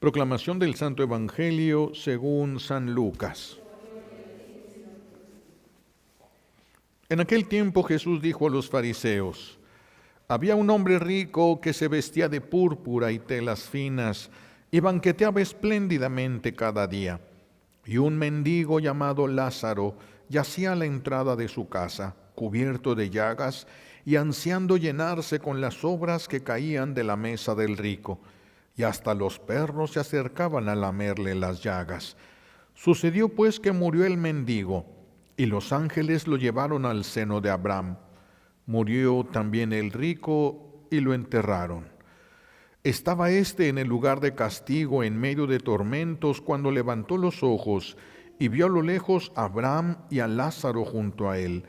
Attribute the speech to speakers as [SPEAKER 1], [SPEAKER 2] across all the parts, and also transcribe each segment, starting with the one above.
[SPEAKER 1] Proclamación del Santo Evangelio según San Lucas. En aquel tiempo Jesús dijo a los fariseos: había un hombre rico que se vestía de púrpura y telas finas y banqueteaba espléndidamente cada día. Y un mendigo llamado Lázaro yacía a la entrada de su casa, cubierto de llagas y ansiando llenarse con las sobras que caían de la mesa del rico. Y hasta los perros se acercaban a lamerle las llagas. Sucedió pues que murió el mendigo, y los ángeles lo llevaron al seno de Abraham. Murió también el rico, y lo enterraron. Estaba éste en el lugar de castigo, en medio de tormentos, cuando levantó los ojos, y vio a lo lejos a Abraham y a Lázaro junto a él.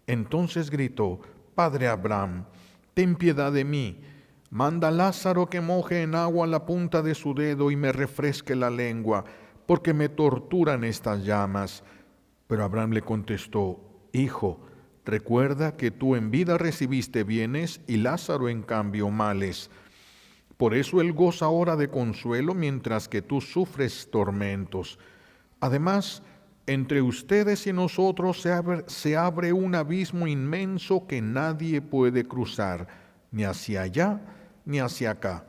[SPEAKER 1] Entonces gritó: Padre Abraham, ten piedad de mí. Manda a Lázaro que moje en agua la punta de su dedo y me refresque la lengua, porque me torturan estas llamas. Pero Abraham le contestó: Hijo, recuerda que tú en vida recibiste bienes y Lázaro en cambio males. Por eso él goza ahora de consuelo mientras que tú sufres tormentos. Además, entre ustedes y nosotros se abre un abismo inmenso que nadie puede cruzar, ni hacia allá ni hacia acá.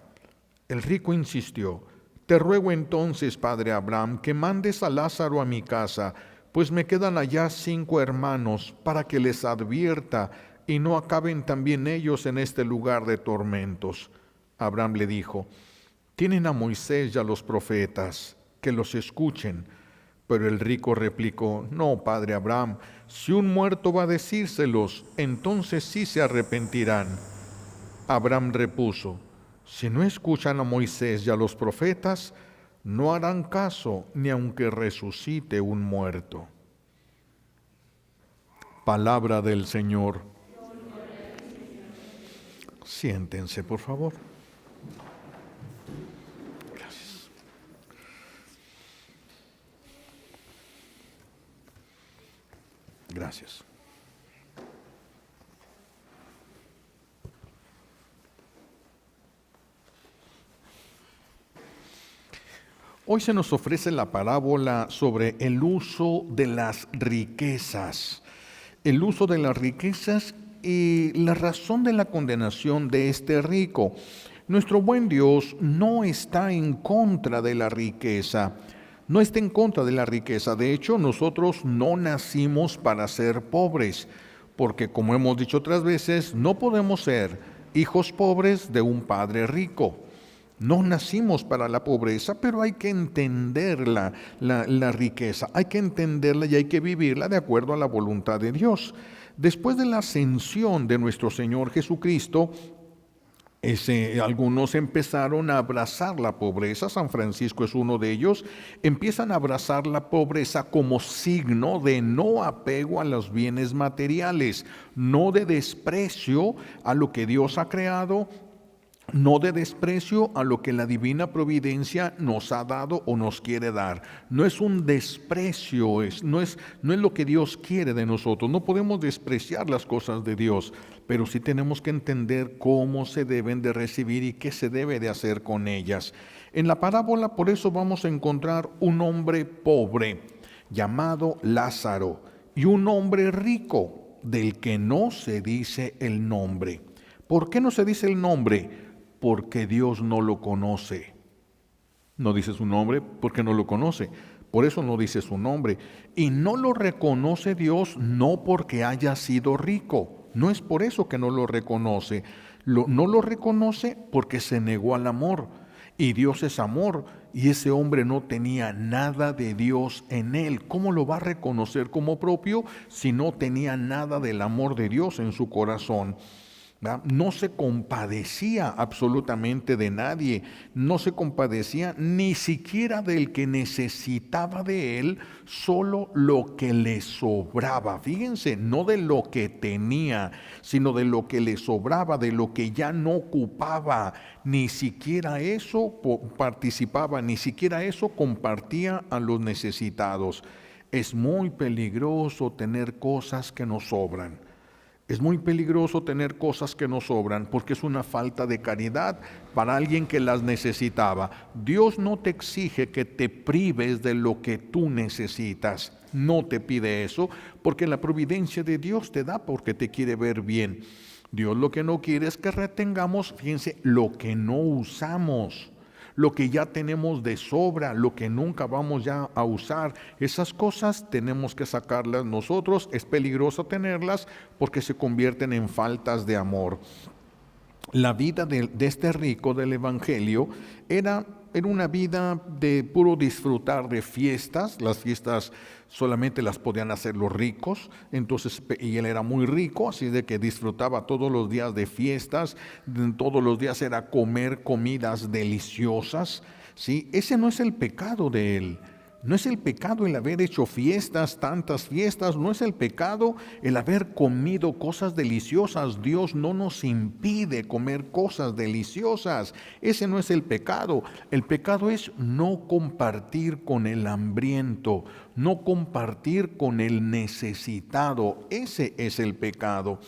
[SPEAKER 1] El rico insistió: Te ruego entonces, padre Abraham, que mandes a Lázaro a mi casa, pues me quedan allá 5 hermanos, para que les advierta y no acaben también ellos en este lugar de tormentos. Abraham le dijo: Tienen a Moisés y a los profetas, que los escuchen. Pero el rico replicó: No, padre Abraham, si un muerto va a decírselos, entonces sí se arrepentirán. Abraham repuso: Si no escuchan a Moisés y a los profetas, no harán caso ni aunque resucite un muerto. Palabra del Señor. Siéntense, por favor. Gracias. Gracias. Hoy se nos ofrece la parábola sobre el uso de las riquezas. El uso de las riquezas y la razón de la condenación de este rico. Nuestro buen Dios no está en contra de la riqueza. No está en contra de la riqueza. De hecho, nosotros no nacimos para ser pobres, porque como hemos dicho otras veces, no podemos ser hijos pobres de un padre rico. No nacimos para la pobreza, pero hay que entender la riqueza, hay que entenderla y hay que vivirla de acuerdo a la voluntad de Dios. Después de la ascensión de nuestro Señor Jesucristo, algunos empezaron a abrazar la pobreza. San Francisco es uno de ellos. Empiezan a abrazar la pobreza como signo de no apego a los bienes materiales, no de desprecio a lo que Dios ha creado, no de desprecio a lo que la divina providencia nos ha dado o nos quiere dar. No es un desprecio, no es lo que Dios quiere de nosotros. No podemos despreciar las cosas de Dios, pero sí tenemos que entender cómo se deben de recibir y qué se debe de hacer con ellas. En la parábola, por eso vamos a encontrar un hombre pobre llamado Lázaro y un hombre rico del que no se dice el nombre. ¿Por qué no se dice el nombre? Porque Dios no lo conoce. No dice su nombre porque no lo conoce. Por eso no dice su nombre. Y no lo reconoce Dios no porque haya sido rico. No es por eso que no lo reconoce. No lo reconoce porque se negó al amor. Y Dios es amor. Y ese hombre no tenía nada de Dios en él. ¿Cómo lo va a reconocer como propio si no tenía nada del amor de Dios en su corazón? No se compadecía absolutamente de nadie, no se compadecía ni siquiera del que necesitaba de él, solo lo que le sobraba. Fíjense, no de lo que tenía, sino de lo que le sobraba, de lo que ya no ocupaba. Ni siquiera eso participaba, ni siquiera eso compartía a los necesitados. Es muy peligroso tener cosas que nos sobran. Es muy peligroso tener cosas que nos sobran porque es una falta de caridad para alguien que las necesitaba. Dios no te exige que te prives de lo que tú necesitas. No te pide eso porque la providencia de Dios te da porque te quiere ver bien. Dios lo que no quiere es que retengamos, fíjense, lo que no usamos. Lo que ya tenemos de sobra, lo que nunca vamos ya a usar, esas cosas tenemos que sacarlas nosotros. Es peligroso tenerlas porque se convierten en faltas de amor. La vida de este rico del Evangelio era una vida de puro disfrutar de fiestas. Las fiestas solamente las podían hacer los ricos, entonces, y él era muy rico, así de que disfrutaba todos los días de fiestas, todos los días era comer comidas deliciosas, ¿sí? Ese no es el pecado de él. No es el pecado el haber hecho fiestas, tantas fiestas, no es el pecado el haber comido cosas deliciosas. Dios no nos impide comer cosas deliciosas. Ese no es el pecado. El pecado es no compartir con el hambriento, no compartir con el necesitado. Ese es el pecado.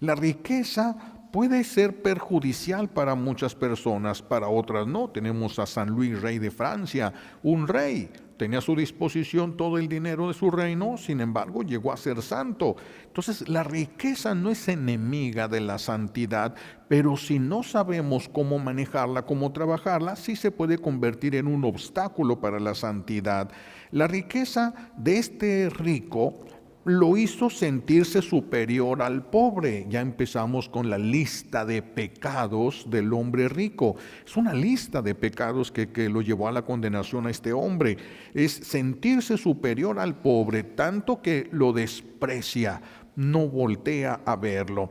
[SPEAKER 1] La riqueza puede ser perjudicial para muchas personas, para otras no. Tenemos a San Luis, rey de Francia, un rey. Tenía a su disposición todo el dinero de su reino, sin embargo llegó a ser santo. Entonces la riqueza no es enemiga de la santidad, pero si no sabemos cómo manejarla, cómo trabajarla, sí se puede convertir en un obstáculo para la santidad. La riqueza de este rico lo hizo sentirse superior al pobre. Ya empezamos con la lista de pecados del hombre rico. Es una lista de pecados que lo llevó a la condenación a este hombre. Es sentirse superior al pobre, tanto que lo desprecia, no voltea a verlo.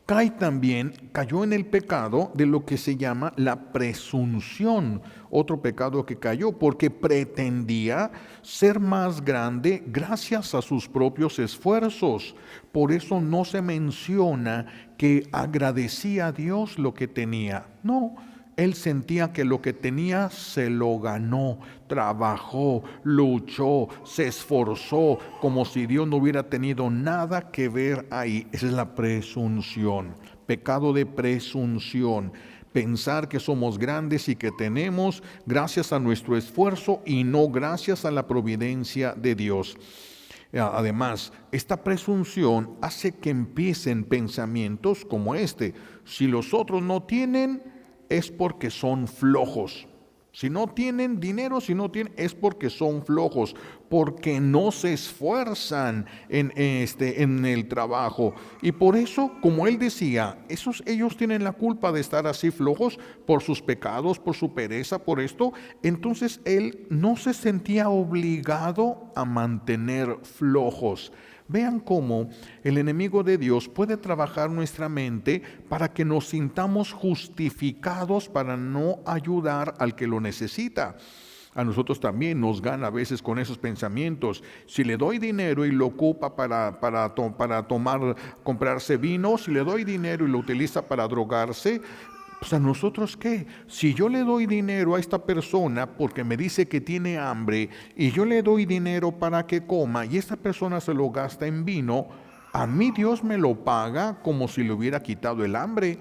[SPEAKER 1] Cayó en el pecado de lo que se llama la presunción, otro pecado que cayó, porque pretendía ser más grande gracias a sus propios esfuerzos. Por eso no se menciona que agradecía a Dios lo que tenía. No, él sentía que lo que tenía se lo ganó, trabajó, luchó, se esforzó, como si Dios no hubiera tenido nada que ver ahí. Esa es la presunción, pecado de presunción. Pensar que somos grandes y que tenemos gracias a nuestro esfuerzo y no gracias a la providencia de Dios. Además, esta presunción hace que empiecen pensamientos como este: si los otros no tienen, es porque son flojos. Si no tienen dinero, es porque son flojos, porque no se esfuerzan en el trabajo. Y por eso, como él decía, ellos tienen la culpa de estar así flojos por sus pecados, por su pereza, por esto. Entonces él no se sentía obligado a mantener flojos. Vean cómo el enemigo de Dios puede trabajar nuestra mente para que nos sintamos justificados para no ayudar al que lo necesita. A nosotros también nos gana a veces con esos pensamientos. Si le doy dinero y lo ocupa para comprarse vino, si le doy dinero y lo utiliza para drogarse, pues a nosotros qué. Si yo le doy dinero a esta persona porque me dice que tiene hambre y yo le doy dinero para que coma y esta persona se lo gasta en vino, a mí Dios me lo paga como si le hubiera quitado el hambre.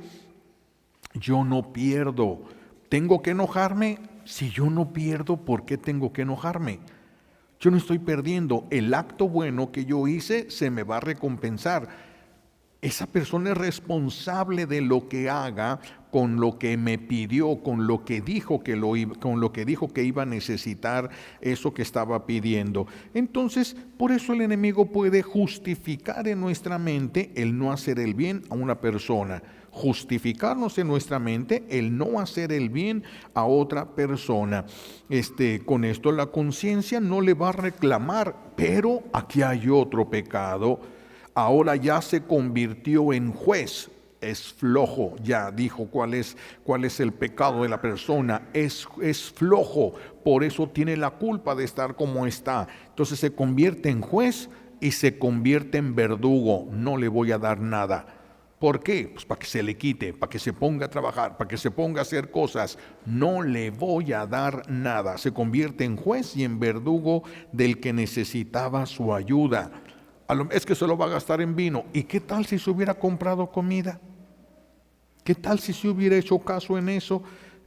[SPEAKER 1] Yo no pierdo. ¿Tengo que enojarme? Si yo no pierdo, ¿por qué tengo que enojarme? Yo no estoy perdiendo. El acto bueno que yo hice se me va a recompensar. Esa persona es responsable de lo que haga con lo que me pidió, con lo que dijo que iba a necesitar eso que estaba pidiendo. Entonces, por eso el enemigo puede justificar en nuestra mente el no hacer el bien a una persona. Justificarnos en nuestra mente el no hacer el bien a otra persona. Con esto la conciencia no le va a reclamar, pero aquí hay otro pecado. Ahora ya se convirtió en juez, es flojo, ya dijo cuál es el pecado de la persona, es flojo, por eso tiene la culpa de estar como está. Entonces se convierte en juez y se convierte en verdugo, no le voy a dar nada. ¿Por qué? Pues para que se le quite, para que se ponga a trabajar, para que se ponga a hacer cosas. No le voy a dar nada. Se convierte en juez y en verdugo del que necesitaba su ayuda. Es que se lo va a gastar en vino. ¿Y qué tal si se hubiera comprado comida? ¿Qué tal si se hubiera hecho caso en eso?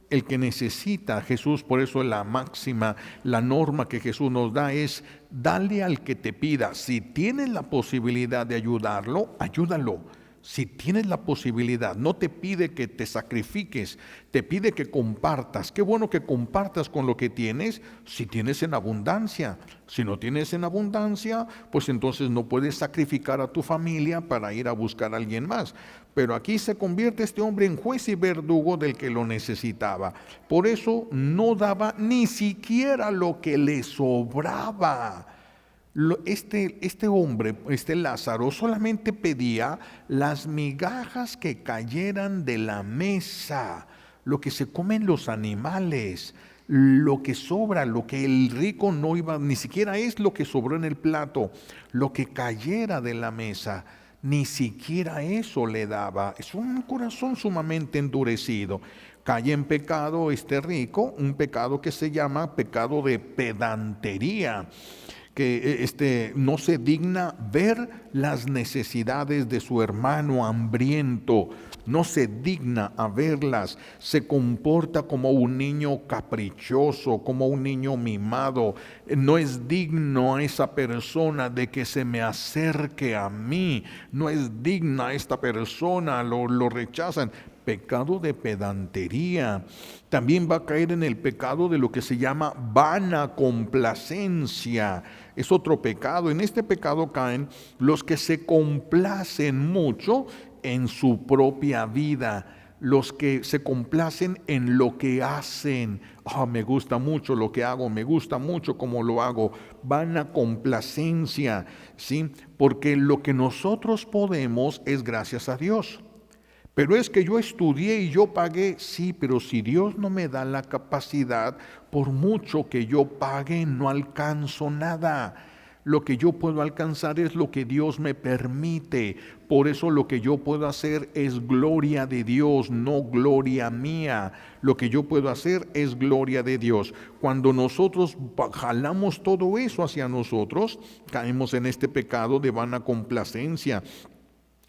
[SPEAKER 1] El que necesita a Jesús, por eso la máxima, la norma que Jesús nos da es: dale al que te pida. Si tienes la posibilidad de ayudarlo, ayúdalo. Si tienes la posibilidad, no te pide que te sacrifiques, te pide que compartas. Qué bueno que compartas con lo que tienes, si tienes en abundancia. Si no tienes en abundancia, pues entonces no puedes sacrificar a tu familia para ir a buscar a alguien más. Pero aquí se convierte este hombre en juez y verdugo del que lo necesitaba. Por eso no daba ni siquiera lo que le sobraba. Este hombre, este Lázaro, solamente pedía las migajas que cayeran de la mesa, lo que se comen los animales, lo que sobra, lo que el rico no iba, ni siquiera es lo que sobró en el plato, lo que cayera de la mesa, ni siquiera eso le daba. Es un corazón sumamente endurecido. Cae en pecado este rico, un pecado que se llama pecado de pedantería, que no se digna ver las necesidades de su hermano hambriento, no se digna a verlas, se comporta como un niño caprichoso, como un niño mimado. No es digno a esa persona de que se me acerque a mí, no es digna a esta persona, lo rechazan. Pecado de pedantería. También va a caer en el pecado de lo que se llama vana complacencia. Es otro pecado. En este pecado caen los que se complacen mucho en su propia vida, los que se complacen en lo que hacen. Me gusta mucho lo que hago, me gusta mucho cómo lo hago. Vana complacencia, ¿sí? Porque lo que nosotros podemos es gracias a Dios. Pero es que yo estudié y yo pagué, sí, pero si Dios no me da la capacidad, por mucho que yo pague, no alcanzo nada. Lo que yo puedo alcanzar es lo que Dios me permite. Por eso lo que yo puedo hacer es gloria de Dios, no gloria mía. Lo que yo puedo hacer es gloria de Dios. Cuando nosotros jalamos todo eso hacia nosotros, caemos en este pecado de vana complacencia.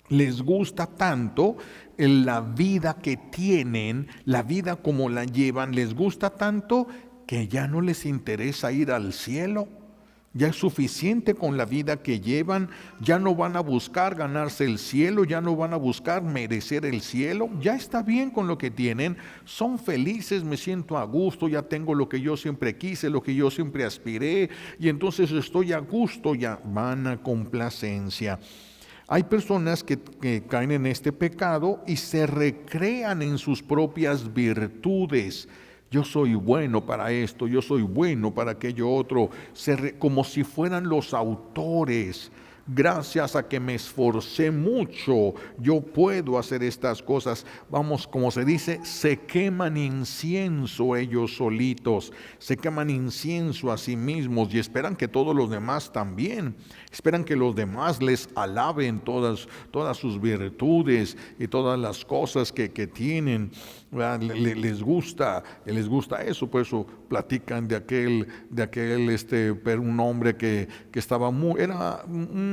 [SPEAKER 1] Les gusta tanto la vida que tienen, la vida como la llevan, les gusta tanto que ya no les interesa ir al cielo. Ya es suficiente con la vida que llevan, ya no van a buscar ganarse el cielo, ya no van a buscar merecer el cielo, ya está bien con lo que tienen, son felices, me siento a gusto, ya tengo lo que yo siempre quise, lo que yo siempre aspiré, y entonces estoy a gusto, ya van a complacencia. Hay personas que caen en este pecado y se recrean en sus propias virtudes. Yo soy bueno para esto, yo soy bueno para aquello otro, como si fueran los autores. Gracias a que me esforcé mucho, yo puedo hacer estas cosas. Vamos, como se dice, se queman incienso ellos solitos, se queman incienso a sí mismos y esperan que todos los demás también. Esperan que los demás les alaben todas sus virtudes y todas las cosas que tienen. Les gusta eso, por eso platican de aquel un hombre que estaba era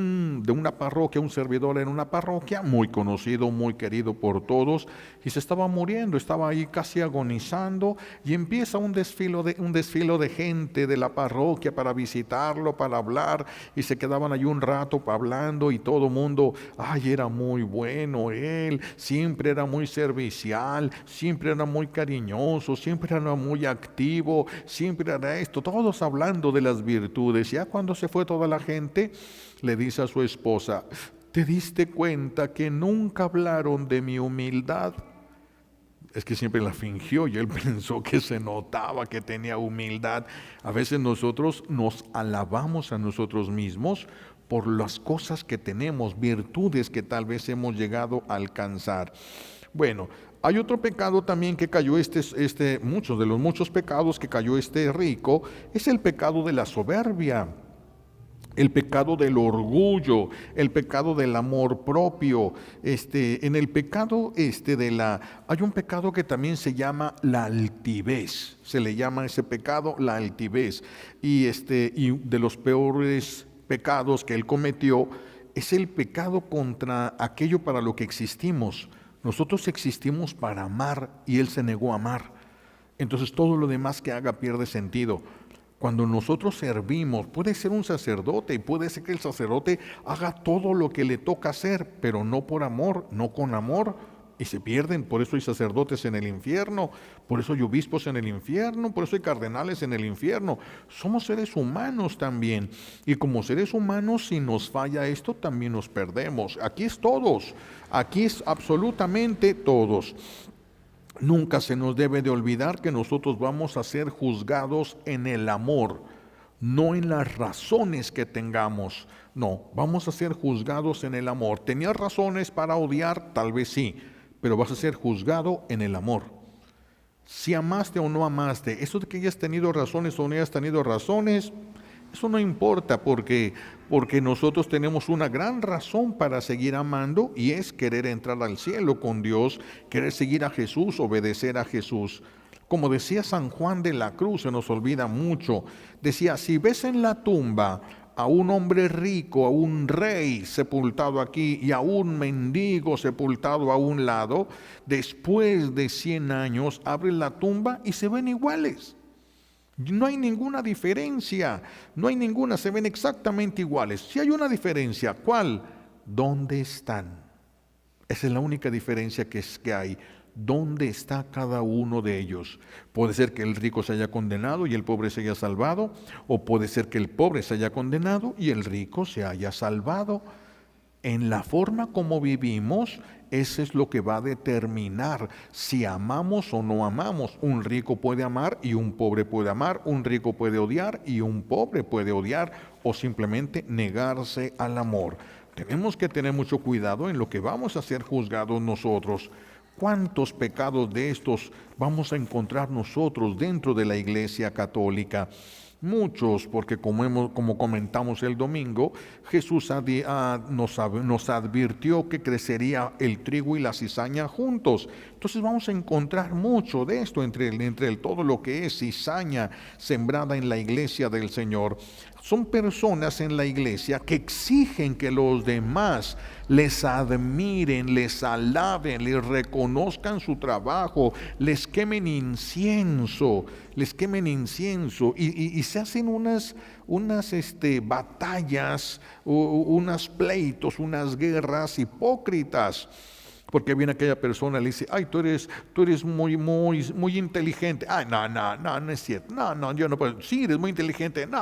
[SPEAKER 1] de una parroquia, un servidor en una parroquia, muy conocido, muy querido por todos, y se estaba muriendo, estaba ahí casi agonizando, y empieza un desfile de gente de la parroquia para visitarlo, para hablar, y se quedaban allí un rato hablando, y todo el mundo, era muy bueno él, siempre era muy servicial, siempre era muy cariñoso, siempre era muy activo, siempre era esto, todos hablando de las virtudes. Ya cuando se fue toda la gente, le dice a su esposa: ¿te diste cuenta que nunca hablaron de mi humildad? Es que siempre la fingió y él pensó que se notaba que tenía humildad. A veces nosotros nos alabamos a nosotros mismos por las cosas que tenemos, virtudes que tal vez hemos llegado a alcanzar. Bueno, hay otro pecado también que cayó muchos de los muchos pecados que cayó este rico, es el pecado de la soberbia, el pecado del orgullo, el pecado del amor propio. En el pecado hay un pecado que también se llama la altivez. Se le llama ese pecado la altivez. Y de los peores pecados que él cometió es el pecado contra aquello para lo que existimos. Nosotros existimos para amar y Él se negó a amar. Entonces todo lo demás que haga pierde sentido. Cuando nosotros servimos, puede ser un sacerdote y puede ser que el sacerdote haga todo lo que le toca hacer, pero no por amor, no con amor, y se pierden. Por eso hay sacerdotes en el infierno, por eso hay obispos en el infierno, por eso hay cardenales en el infierno. Somos seres humanos también, y como seres humanos, si nos falla esto, también nos perdemos. Aquí es todos, aquí es absolutamente todos. Nunca se nos debe de olvidar que nosotros vamos a ser juzgados en el amor, no en las razones que tengamos. No, vamos a ser juzgados en el amor. ¿Tenías razones para odiar? Tal vez sí, pero vas a ser juzgado en el amor. Si amaste o no amaste, eso de que hayas tenido razones o no hayas tenido razones, eso no importa porque nosotros tenemos una gran razón para seguir amando y es querer entrar al cielo con Dios, querer seguir a Jesús, obedecer a Jesús. Como decía San Juan de la Cruz, se nos olvida mucho, decía, si ves en la tumba a un hombre rico, a un rey sepultado aquí y a un mendigo sepultado a un lado, después de 100 años abren la tumba y se ven iguales. No hay ninguna diferencia, no hay ninguna, se ven exactamente iguales. Si hay una diferencia, ¿cuál? ¿Dónde están? Esa es la única diferencia que hay. ¿Dónde está cada uno de ellos? Puede ser que el rico se haya condenado y el pobre se haya salvado, o puede ser que el pobre se haya condenado y el rico se haya salvado. En la forma como vivimos, eso es lo que va a determinar si amamos o no amamos. Un rico puede amar y un pobre puede amar, un rico puede odiar y un pobre puede odiar, o simplemente negarse al amor. Tenemos que tener mucho cuidado en lo que vamos a ser juzgados nosotros. ¿Cuántos pecados de estos vamos a encontrar nosotros dentro de la Iglesia Católica? Muchos, porque como comentamos el domingo, Jesús nos advirtió que crecería el trigo y la cizaña juntos. Entonces vamos a encontrar mucho de esto entre todo lo que es cizaña sembrada en la iglesia del Señor. Son personas en la iglesia que exigen que los demás les admiren, les alaben, les reconozcan su trabajo, les quemen incienso y se hacen unas batallas, unos pleitos, unas guerras hipócritas. Porque viene aquella persona y le dice, ay, tú eres muy inteligente. Ay, no es cierto. No, yo no puedo. Sí, eres muy inteligente. No.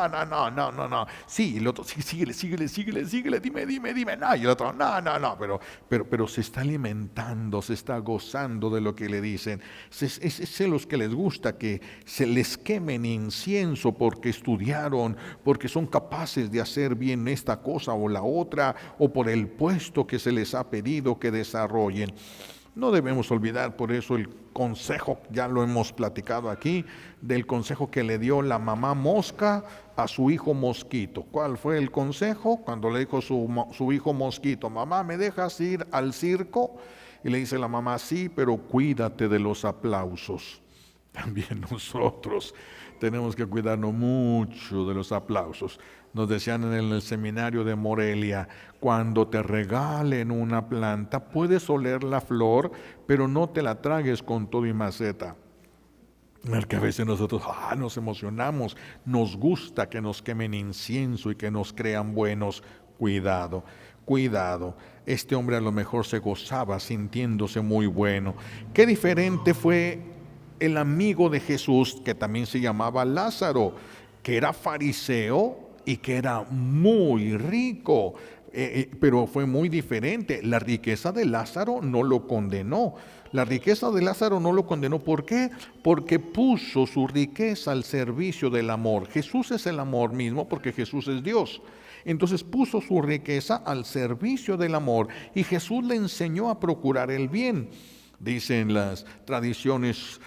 [SPEAKER 1] Sí, y el otro, sí, síguele, dime. No, y el otro, no. Pero se está alimentando, se está gozando de lo que le dicen. Es los que les gusta que se les quemen incienso porque estudiaron, porque son capaces de hacer bien esta cosa o la otra, o por el puesto que se les ha pedido que desarrollen. No debemos olvidar por eso el consejo, ya lo hemos platicado aquí, del consejo que le dio la mamá mosca a su hijo mosquito. ¿Cuál fue el consejo? Cuando le dijo su hijo mosquito, mamá, ¿me dejas ir al circo? Y le dice la mamá, sí, pero cuídate de los aplausos. También nosotros tenemos que cuidarnos mucho de los aplausos. Nos decían en el seminario de Morelia, cuando te regalen una planta, puedes oler la flor, pero no te la tragues con todo y maceta. Porque a veces nosotros nos emocionamos, nos gusta que nos quemen incienso y que nos crean buenos. Cuidado. Este hombre a lo mejor se gozaba sintiéndose muy bueno. Qué diferente fue el amigo de Jesús, que también se llamaba Lázaro, que era fariseo y que era muy rico, pero fue muy diferente. La riqueza de Lázaro no lo condenó. ¿Por qué? Porque puso su riqueza al servicio del amor. Jesús es el amor mismo porque Jesús es Dios. Entonces puso su riqueza al servicio del amor y Jesús le enseñó a procurar el bien. Dicen las tradiciones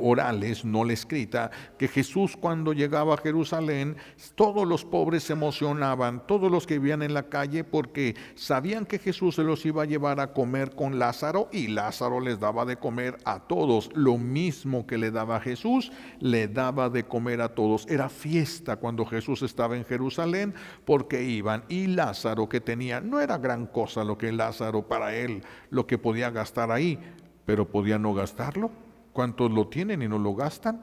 [SPEAKER 1] orales, no la escrita, que Jesús cuando llegaba a Jerusalén, todos los pobres se emocionaban, todos los que vivían en la calle, porque sabían que Jesús se los iba a llevar a comer con Lázaro, y Lázaro les daba de comer a todos. Lo mismo que le daba a Jesús, le daba de comer a todos. Era fiesta cuando Jesús estaba en Jerusalén, porque iban, y Lázaro, que tenía, no era gran cosa lo que Lázaro para él, lo que podía gastar ahí, pero podía no gastarlo. ¿Cuántos lo tienen y no lo gastan?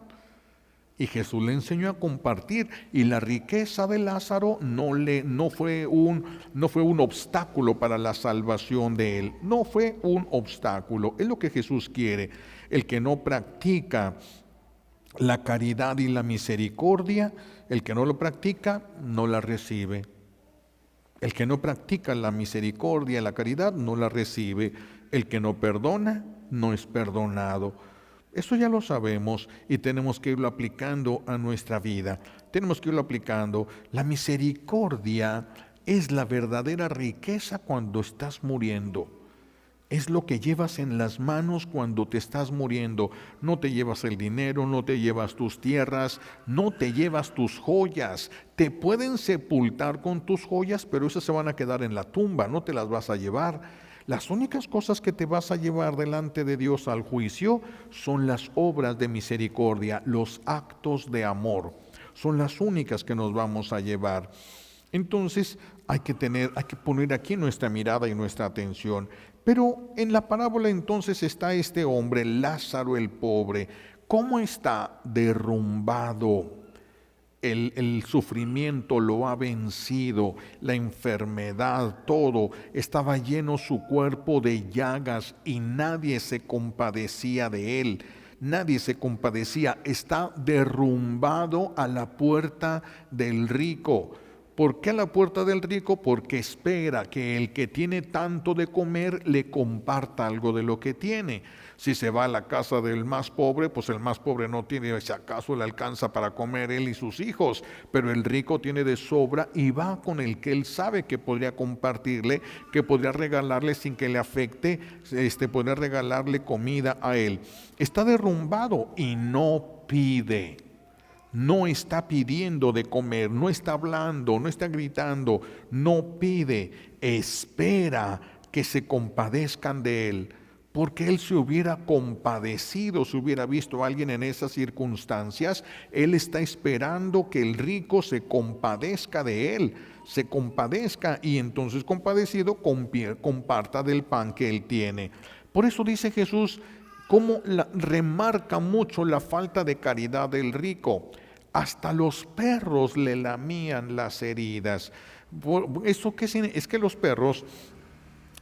[SPEAKER 1] Y Jesús le enseñó a compartir, y la riqueza de Lázaro no fue un obstáculo para la salvación de él. No fue un obstáculo. Es lo que Jesús quiere. El que no practica la caridad y la misericordia, el que no lo practica, no la recibe. El que no practica la misericordia y la caridad, no la recibe. El que no perdona, no es perdonado. Eso ya lo sabemos y tenemos que irlo aplicando a nuestra vida. Tenemos que irlo aplicando. La misericordia es la verdadera riqueza cuando estás muriendo. Es lo que llevas en las manos cuando te estás muriendo. No te llevas el dinero, no te llevas tus tierras, no te llevas tus joyas. Te pueden sepultar con tus joyas, pero esas se van a quedar en la tumba, no te las vas a llevar. Las únicas cosas que te vas a llevar delante de Dios al juicio son las obras de misericordia, los actos de amor. Son las únicas que nos vamos a llevar. Entonces hay que poner aquí nuestra mirada y nuestra atención. Pero en la parábola entonces está este hombre, Lázaro el pobre. ¿Cómo está? Derrumbado. El sufrimiento lo ha vencido, la enfermedad, todo. Estaba lleno su cuerpo de llagas y nadie se compadecía de él. Nadie se compadecía. Está derrumbado a la puerta del rico. ¿Por qué a la puerta del rico? Porque espera que el que tiene tanto de comer le comparta algo de lo que tiene. Si se va a la casa del más pobre, pues el más pobre no tiene, si acaso le alcanza para comer él y sus hijos, pero el rico tiene de sobra y va con el que él sabe que podría compartirle, que podría regalarle sin que le afecte, podría regalarle comida a él. Está derrumbado y no pide. No está pidiendo de comer, no está hablando, no está gritando, no pide, espera que se compadezcan de él, porque él se hubiera compadecido, si hubiera visto a alguien en esas circunstancias. Él está esperando que el rico se compadezca de él, se compadezca, y entonces compadecido comparta del pan que él tiene. Por eso dice Jesús, cómo remarca mucho la falta de caridad del rico. Hasta los perros le lamían las heridas. ¿Eso qué significa? Es que los perros,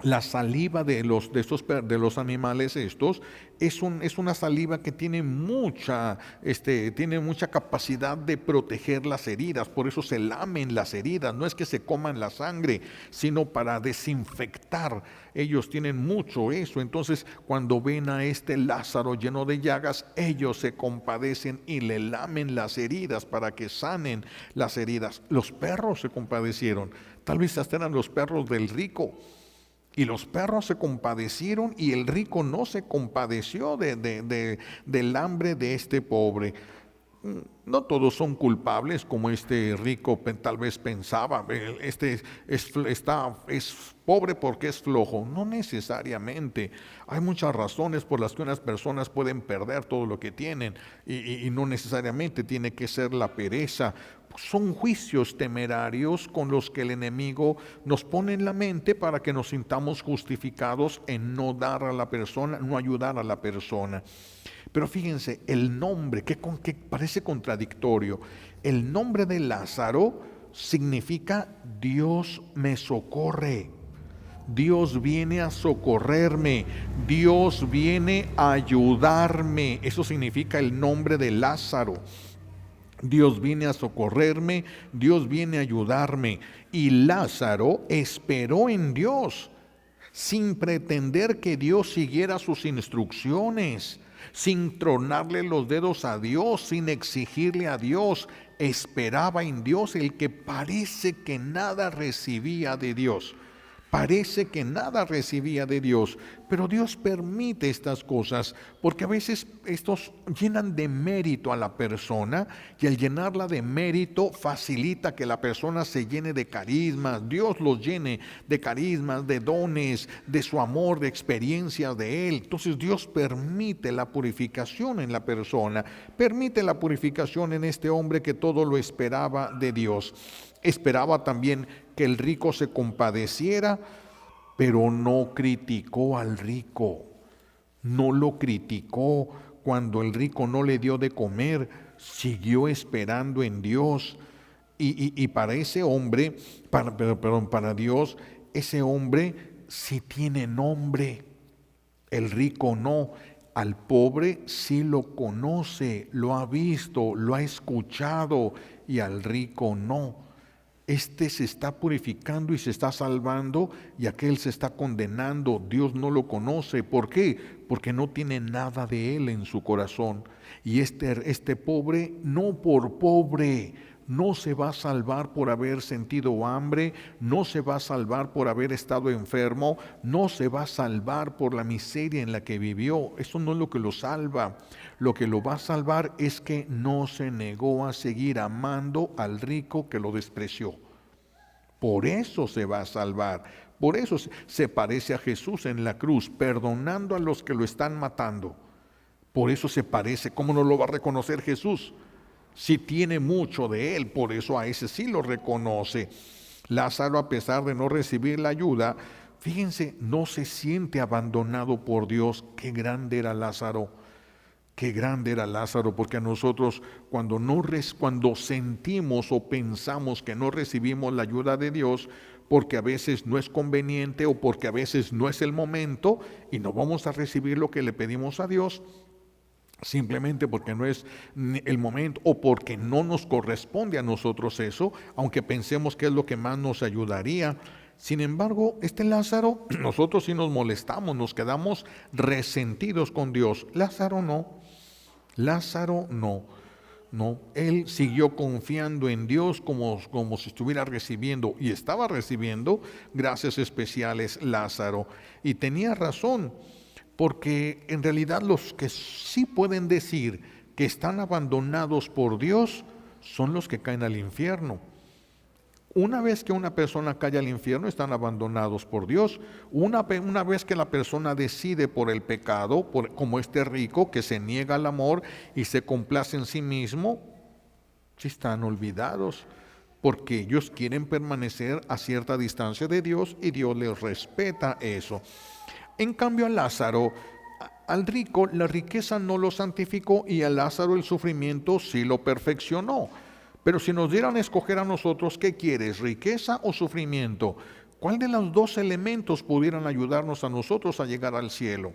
[SPEAKER 1] la saliva de los animales estos es una saliva que tiene mucha capacidad de proteger las heridas. Por eso se lamen las heridas. No es que se coman la sangre, sino para desinfectar. Ellos tienen mucho eso. Entonces, cuando ven a este Lázaro lleno de llagas, ellos se compadecen y le lamen las heridas para que sanen las heridas. Los perros se compadecieron. Tal vez hasta eran los perros del rico. Y los perros se compadecieron y el rico no se compadeció del hambre de este pobre. No todos son culpables como este rico tal vez pensaba. Es pobre porque es flojo. No necesariamente. Hay muchas razones por las que unas personas pueden perder todo lo que tienen y no necesariamente tiene que ser la pereza. Son juicios temerarios con los que el enemigo nos pone en la mente para que nos sintamos justificados en no dar a la persona, no ayudar a la persona. Pero fíjense, el nombre, que parece contradictorio, el nombre de Lázaro significa Dios me socorre. Dios viene a socorrerme, Dios viene a ayudarme. Eso significa el nombre de Lázaro. Dios viene a socorrerme, Dios viene a ayudarme. Y Lázaro esperó en Dios, sin pretender que Dios siguiera sus instrucciones, sin tronarle los dedos a Dios, sin exigirle a Dios. Esperaba en Dios, el que parece que nada recibía de Dios. Parece que nada recibía de Dios, pero Dios permite estas cosas porque a veces estos llenan de mérito a la persona, y al llenarla de mérito facilita que la persona se llene de carismas. Dios los llene de carismas, de dones, de su amor, de experiencias de Él. Entonces Dios permite la purificación en la persona, permite la purificación en este hombre que todo lo esperaba de Dios. Esperaba también que el rico se compadeciera, pero no criticó al rico, no lo criticó cuando el rico no le dio de comer, siguió esperando en Dios. Y para ese hombre, para Dios, ese hombre sí tiene nombre, el rico no. Al pobre sí lo conoce, lo ha visto, lo ha escuchado, y al rico no. Este se está purificando y se está salvando, y aquel se está condenando. Dios no lo conoce. ¿Por qué? Porque no tiene nada de Él en su corazón. Y este pobre, no por pobre, no se va a salvar por haber sentido hambre, no se va a salvar por haber estado enfermo, no se va a salvar por la miseria en la que vivió. Eso no es lo que lo salva. Lo que lo va a salvar es que no se negó a seguir amando al rico que lo despreció. Por eso se va a salvar. Por eso se parece a Jesús en la cruz, perdonando a los que lo están matando. Por eso se parece. ¿Cómo no lo va a reconocer Jesús? Si tiene mucho de Él, por eso a ese sí lo reconoce. Lázaro, a pesar de no recibir la ayuda, fíjense, no se siente abandonado por Dios. Qué grande era Lázaro. Qué grande era Lázaro, porque a nosotros cuando sentimos o pensamos que no recibimos la ayuda de Dios, porque a veces no es conveniente o porque a veces no es el momento y no vamos a recibir lo que le pedimos a Dios, simplemente porque no es el momento o porque no nos corresponde a nosotros eso, aunque pensemos que es lo que más nos ayudaría. Sin embargo, este Lázaro, nosotros sí nos molestamos, nos quedamos resentidos con Dios. Lázaro no. Lázaro no, él siguió confiando en Dios como si estuviera recibiendo, y estaba recibiendo gracias especiales Lázaro. Y tenía razón, porque en realidad los que sí pueden decir que están abandonados por Dios son los que caen al infierno. Una vez que una persona cae al infierno, están abandonados por Dios. Una vez que la persona decide por el pecado, como este rico que se niega al amor y se complace en sí mismo, sí están olvidados, porque ellos quieren permanecer a cierta distancia de Dios y Dios les respeta eso. En cambio a Lázaro, al rico, la riqueza no lo santificó, y a Lázaro el sufrimiento sí lo perfeccionó. Pero si nos dieran a escoger a nosotros, ¿qué quieres, riqueza o sufrimiento? ¿Cuál de los dos elementos pudieran ayudarnos a nosotros a llegar al cielo?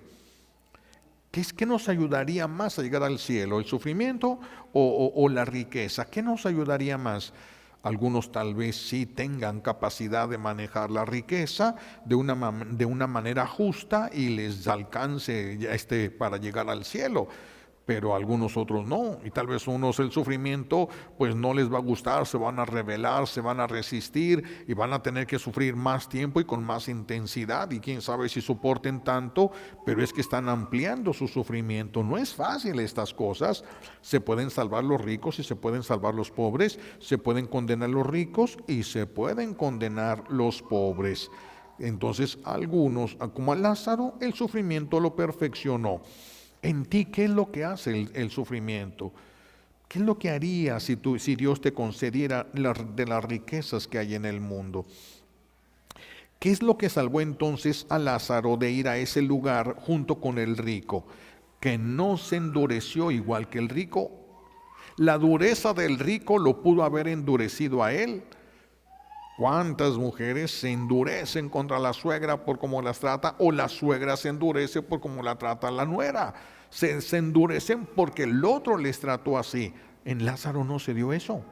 [SPEAKER 1] ¿Qué nos ayudaría más a llegar al cielo? ¿El sufrimiento o la riqueza? ¿Qué nos ayudaría más? Algunos tal vez sí tengan capacidad de manejar la riqueza de una manera justa y les alcance para llegar al cielo. Pero algunos otros no, y tal vez unos el sufrimiento pues no les va a gustar, se van a rebelar, se van a resistir y van a tener que sufrir más tiempo y con más intensidad, y quién sabe si soporten tanto, pero es que están ampliando su sufrimiento. No es fácil estas cosas. Se pueden salvar los ricos y se pueden salvar los pobres, se pueden condenar los ricos y se pueden condenar los pobres. Entonces algunos, como a Lázaro, el sufrimiento lo perfeccionó. En ti, ¿qué es lo que hace el sufrimiento? ¿Qué es lo que haría si Dios te concediera de las riquezas que hay en el mundo? ¿Qué es lo que salvó entonces a Lázaro de ir a ese lugar junto con el rico? Que no se endureció igual que el rico. La dureza del rico lo pudo haber endurecido a él. ¿Cuántas mujeres se endurecen contra la suegra por cómo las trata, o la suegra se endurece por cómo la trata la nuera? Se endurecen porque el otro les trató así. En Lázaro no se dio eso.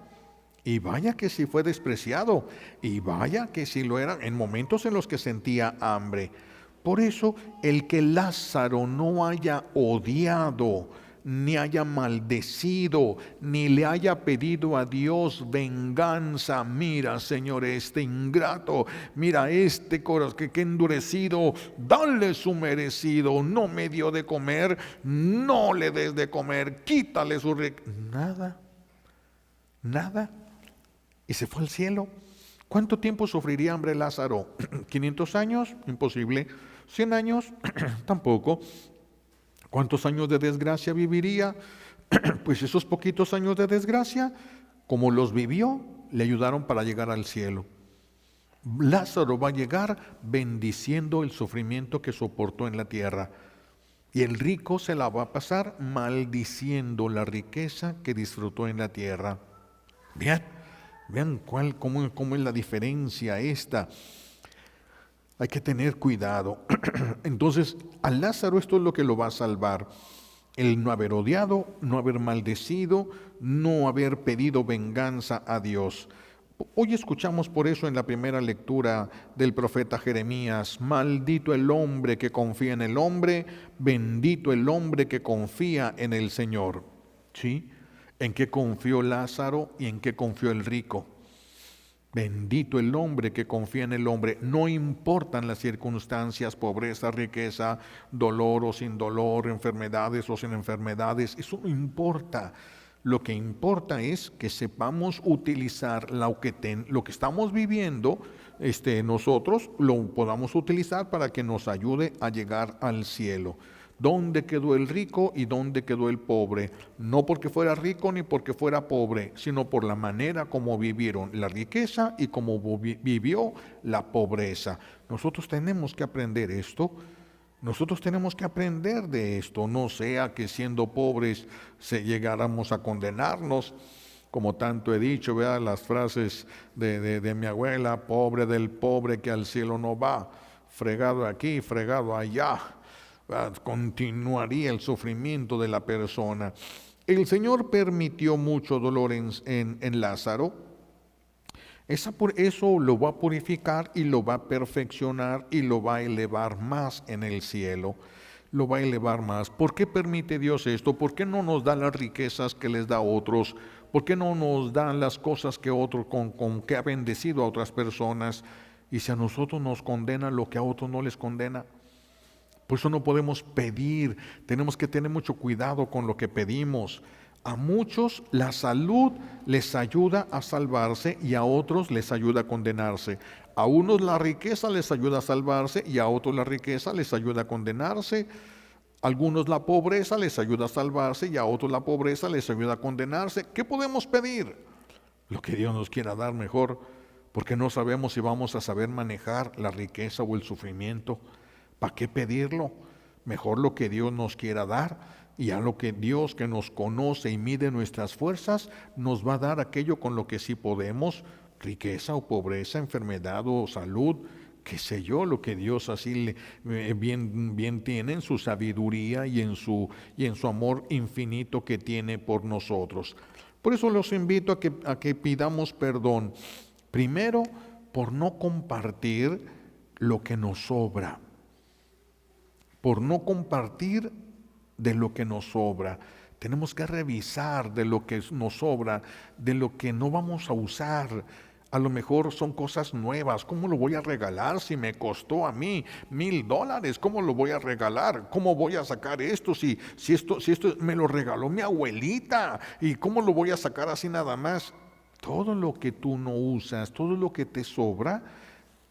[SPEAKER 1] Y vaya que sí fue despreciado, y vaya que sí lo era en momentos en los que sentía hambre. Por eso el que Lázaro no haya odiado ni haya maldecido, ni le haya pedido a Dios venganza. Mira, Señor, este ingrato, mira este corazón que endurecido, dale su merecido. No me dio de comer, no le des de comer, quítale su nada. Y se fue al cielo. ¿Cuánto tiempo sufriría hambre Lázaro? ¿500 años? Imposible. ¿100 años? Tampoco. ¿Cuántos años de desgracia viviría? Pues esos poquitos años de desgracia, como los vivió, le ayudaron para llegar al cielo. Lázaro va a llegar bendiciendo el sufrimiento que soportó en la tierra. Y el rico se la va a pasar maldiciendo la riqueza que disfrutó en la tierra. Vean cómo es la diferencia esta. Hay que tener cuidado. Entonces, a Lázaro esto es lo que lo va a salvar. El no haber odiado, no haber maldecido, no haber pedido venganza a Dios. Hoy escuchamos por eso en la primera lectura del profeta Jeremías: maldito el hombre que confía en el hombre, bendito el hombre que confía en el Señor. ¿Sí? ¿En qué confió Lázaro y en qué confió el rico? Bendito el hombre que confía en el hombre. No importan las circunstancias, pobreza, riqueza, dolor o sin dolor, enfermedades o sin enfermedades. Eso no importa. Lo que importa es que sepamos utilizar lo que estamos viviendo, nosotros lo podamos utilizar para que nos ayude a llegar al cielo. ¿Dónde quedó el rico y dónde quedó el pobre? No porque fuera rico ni porque fuera pobre, sino por la manera como vivieron la riqueza y como vivió la pobreza. Nosotros tenemos que aprender esto. Nosotros tenemos que aprender de esto, no sea que siendo pobres llegáramos a condenarnos, como tanto he dicho, vean las frases de mi abuela: pobre del pobre que al cielo no va, fregado aquí, fregado allá. Continuaría el sufrimiento de la persona. El Señor permitió mucho dolor en Lázaro. Eso lo va a purificar y lo va a perfeccionar y lo va a elevar más en el cielo. Lo va a elevar más. ¿Por qué permite Dios esto? ¿Por qué no nos da las riquezas que les da a otros? ¿Por qué no nos da las cosas que otros con que ha bendecido a otras personas? Y si a nosotros nos condena lo que a otros no les condena. Por eso no podemos pedir, tenemos que tener mucho cuidado con lo que pedimos. A muchos la salud les ayuda a salvarse y a otros les ayuda a condenarse. A unos la riqueza les ayuda a salvarse y a otros la riqueza les ayuda a condenarse. A algunos la pobreza les ayuda a salvarse y a otros la pobreza les ayuda a condenarse. ¿Qué podemos pedir? Lo que Dios nos quiera dar mejor, porque no sabemos si vamos a saber manejar la riqueza o el sufrimiento. ¿Para qué pedirlo? Mejor lo que Dios nos quiera dar, y a lo que Dios, que nos conoce y mide nuestras fuerzas, nos va a dar aquello con lo que sí podemos, riqueza o pobreza, enfermedad o salud, qué sé yo, lo que Dios así bien tiene en su sabiduría y en su amor infinito que tiene por nosotros. Por eso los invito a que pidamos perdón. Primero, por no compartir lo que nos sobra. Por no compartir de lo que nos sobra. Tenemos que revisar de lo que nos sobra, de lo que no vamos a usar. A lo mejor son cosas nuevas. ¿Cómo lo voy a regalar si me costó a mí $1,000? ¿Cómo lo voy a regalar? ¿Cómo voy a sacar esto si esto me lo regaló mi abuelita? ¿Y cómo lo voy a sacar así nada más? Todo lo que tú no usas, todo lo que te sobra,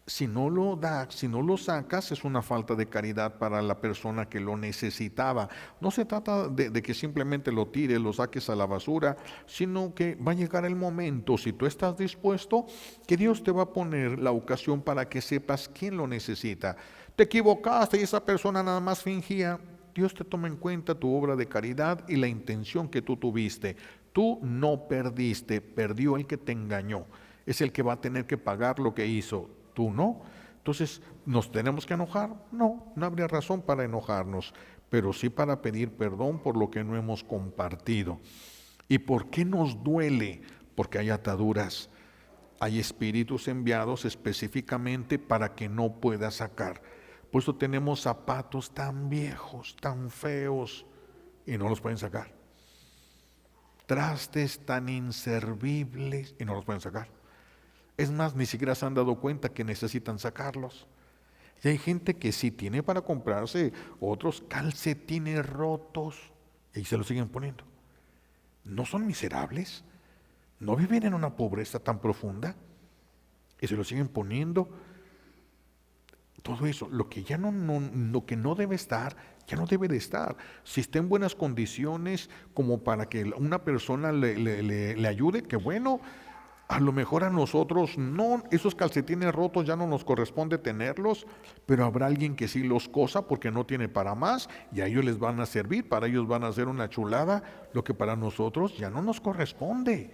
[SPEAKER 1] si no lo das, si no lo sacas, es una falta de caridad para la persona que lo necesitaba. No se trata de que simplemente lo tires, lo saques a la basura, sino que va a llegar el momento, si tú estás dispuesto, que Dios te va a poner la ocasión para que sepas quién lo necesita. Te equivocaste y esa persona nada más fingía. Dios te toma en cuenta tu obra de caridad y la intención que tú tuviste. Tú no perdiste, perdió el que te engañó. Es el que va a tener que pagar lo que hizo. Tú no. Entonces, ¿nos tenemos que enojar? No, no habría razón para enojarnos, pero sí para pedir perdón por lo que no hemos compartido. ¿Y por qué nos duele? Porque hay ataduras, hay espíritus enviados específicamente para que no pueda sacar. Por eso tenemos zapatos tan viejos, tan feos, y no los pueden sacar. Trastes tan inservibles y no los pueden sacar. Es más, ni siquiera se han dado cuenta que necesitan sacarlos. Y hay gente que sí tiene para comprarse otros calcetines rotos y se los siguen poniendo. ¿No son miserables? ¿No viven en una pobreza tan profunda? Y se lo siguen poniendo. Todo eso, lo que ya lo que no debe estar, ya no debe de estar. Si está en buenas condiciones como para que una persona le ayude, qué bueno. A lo mejor a nosotros no, esos calcetines rotos ya no nos corresponde tenerlos, pero habrá alguien que sí los cosa porque no tiene para más y a ellos les van a servir, para ellos van a ser una chulada, lo que para nosotros ya no nos corresponde.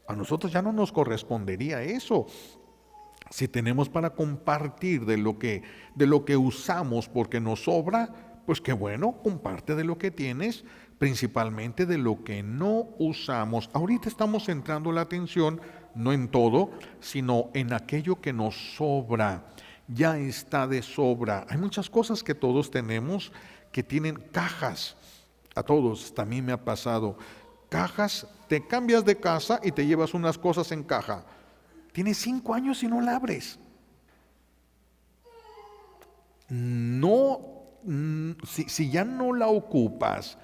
[SPEAKER 1] A nosotros ya no nos correspondería eso. Si tenemos para compartir de lo que usamos porque nos sobra, pues qué bueno, comparte de lo que tienes, principalmente de lo que no usamos. Ahorita estamos centrando la atención no en todo, sino en aquello que nos sobra. Ya está de sobra. Hay muchas cosas que todos tenemos que tienen cajas. A todos también me ha pasado. Cajas, te cambias de casa y te llevas unas cosas en caja. Tienes 5 años y no la abres. No, si ya no la ocupas,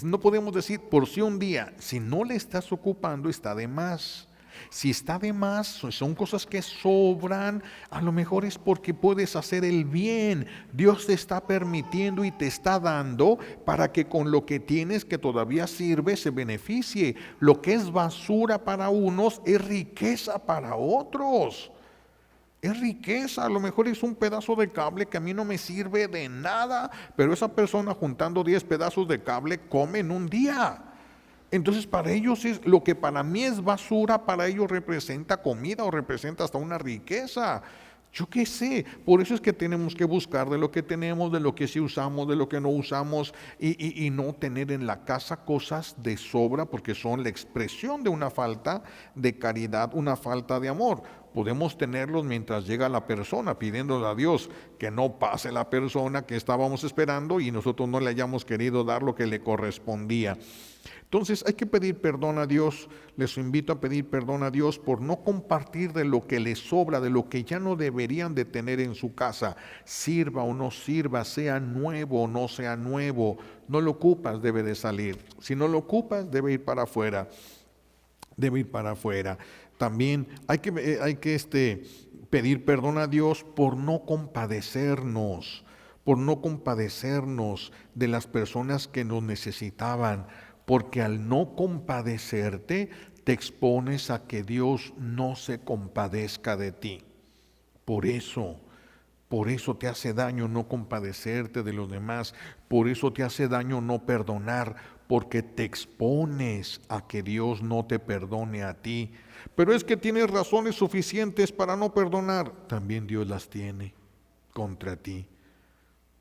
[SPEAKER 1] no podemos decir por sí un día, si no le estás ocupando está de más. Si está de más, son cosas que sobran, a lo mejor es porque puedes hacer el bien. Dios te está permitiendo y te está dando para que con lo que tienes que todavía sirve se beneficie. Lo que es basura para unos es riqueza para otros. Es riqueza, a lo mejor es un pedazo de cable que a mí no me sirve de nada, pero esa persona juntando 10 pedazos de cable come en un día. Entonces para ellos es lo que para mí es basura, para ellos representa comida o representa hasta una riqueza. Yo qué sé, por eso es que tenemos que buscar de lo que tenemos, de lo que sí usamos, de lo que no usamos y no tener en la casa cosas de sobra porque son la expresión de una falta de caridad, una falta de amor. Podemos tenerlos mientras llega la persona, pidiéndole a Dios que no pase la persona que estábamos esperando y nosotros no le hayamos querido dar lo que le correspondía. Entonces hay que pedir perdón a Dios. Les invito a pedir perdón a Dios por no compartir de lo que les sobra, de lo que ya no deberían de tener en su casa. Sirva o no sirva, sea nuevo o no sea nuevo. No lo ocupas, debe de salir. Si no lo ocupas, debe ir para afuera. Debe ir para afuera. También hay que pedir perdón a Dios por no compadecernos de las personas que nos necesitaban. Porque al no compadecerte, te expones a que Dios no se compadezca de ti. Por eso te hace daño no compadecerte de los demás. Por eso te hace daño no perdonar, porque te expones a que Dios no te perdone a ti. Pero es que tienes razones suficientes para no perdonar. También Dios las tiene contra ti.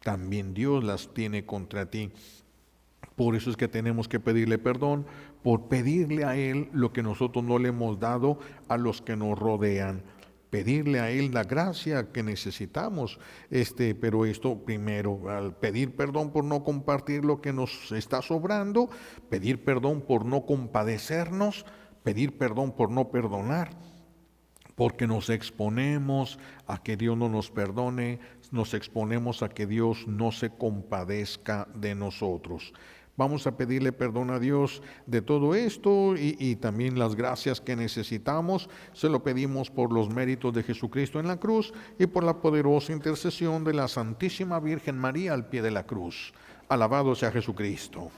[SPEAKER 1] También Dios las tiene contra ti. Por eso es que tenemos que pedirle perdón, por pedirle a Él lo que nosotros no le hemos dado a los que nos rodean. Pedirle a Él la gracia que necesitamos. Pero esto primero, al pedir perdón por no compartir lo que nos está sobrando, pedir perdón por no compadecernos, pedir perdón por no perdonar. Porque nos exponemos a que Dios no nos perdone, nos exponemos a que Dios no se compadezca de nosotros. Vamos a pedirle perdón a Dios de todo esto y también las gracias que necesitamos. Se lo pedimos por los méritos de Jesucristo en la cruz y por la poderosa intercesión de la Santísima Virgen María al pie de la cruz. Alabado sea Jesucristo.